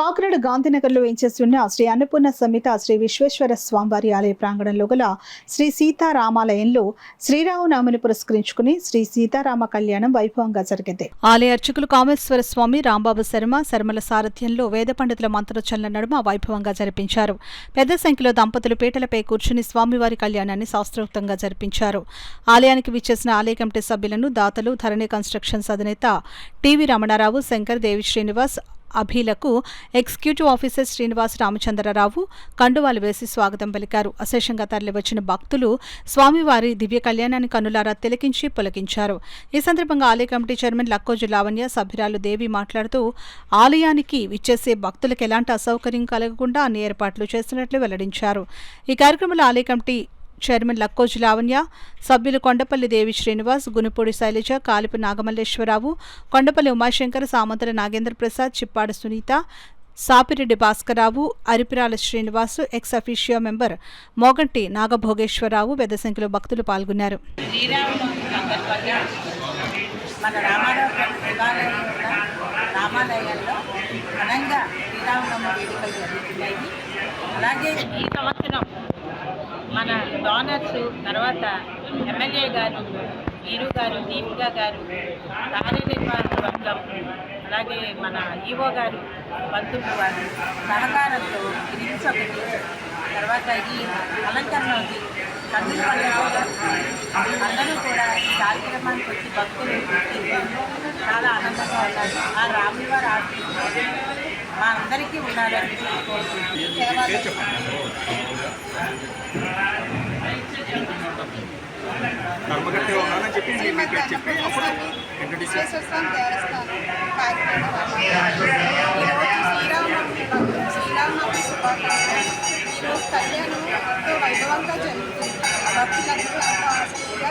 కాకినాడ గాంధీనగర్లో వేంచేస్తున్న శ్రీ అన్నపూర్ణ సమేత శ్రీ విశ్వేశ్వర స్వామివారి ఆలయ ప్రాంగణంలో గల శ్రీ సీతారామాలయంలో శ్రీరామనవమిని పురస్కరించుకుని శ్రీ సీతారామ కళ్యాణం వైభవంగా జరిగింది. ఆలయ అర్చకులు కామేశ్వర స్వామి, రాంబాబు శర్మల సారథ్యంలో వేద పండితుల మంత్రోచ్చరణల నడుమ వైభవంగా జరిపించారు. పెద్ద సంఖ్యలో దంపతులు పీటలపై కూర్చుని స్వామివారి కళ్యాణాన్ని శాస్త్రోక్తంగా జరిపించారు. ఆలయానికి విచ్చేసిన ఆలయ కమిటీ సభ్యులను దాతలు, ధరణి కన్స్ట్రక్షన్స్ అధినేత టీవీ రమణారావు, శంకర్, దేవి శ్రీనివాస్, అభిలకు ఎగ్జిక్యూటివ్ ఆఫీసర్ శ్రీనివాస్ రామచంద్రరావు కండువాలు వేసి స్వాగతం పలికారు. అశేషంగా తరలివచ్చిన భక్తులు స్వామివారి దివ్య కళ్యాణాన్ని కన్నులారా తిలకించి పులకించారు. ఈ సందర్భంగా ఆలయ కమిటీ చైర్మన్ లక్కోజు లావణ్య, సభ్యురాలు దేవి మాట్లాడుతూ ఆలయానికి విచ్చేసే భక్తులకు ఎలాంటి అసౌకర్యం కలగకుండా అన్ని ఏర్పాట్లు చేస్తున్నట్లు వెల్లడించారు. ఈ కార్యక్రమంలో ఆలయ కమిటీ చైర్మన్ లక్కోజు లావణ్య, సభ్యులు Kondapalli Devi Srinivas, Gunupudi Sailaja, Kalipu Nagamalleswararao, Kondapalli Umashankar, Samanthala Nagendra Prasad, Chippadu Sunitha, Sapireddy Bhaskararao, Aripirala Srinivasu, ex officio member Moganti Nagabhogeswararao పెద్ద సంఖ్యలో భక్తులు పాల్గొన్నారు. అలాగే ఈ సంవత్సరం మన డోనర్స్, తర్వాత ఎమ్మెల్యే గారు, ఈరు గారు, దీపిక గారు, కార్యనిర్వాహక వర్గం, అలాగే మన ఈవో గారు, పంతులు వారు సహకారంతో రిల్స్ ఒకటి, తర్వాత ఈ అలంకరణ ఉంది, కన్నుల పండుగ, అందరూ కూడా ఈ కార్యక్రమానికి వచ్చి భక్తులు చాలా ఆనందంగా ఉన్నారు. ఆ రాముల వారి ఆశీస్సులు మా అందరికీ ఉండాలని శ్రీరామనవమి శుభాకాంక్షలు. ఈరోజు కళ్యాణం ఎంతో వైభవంగా జరుగుతుంది. భక్తులందరూ ఎంతో ఆసక్తిగా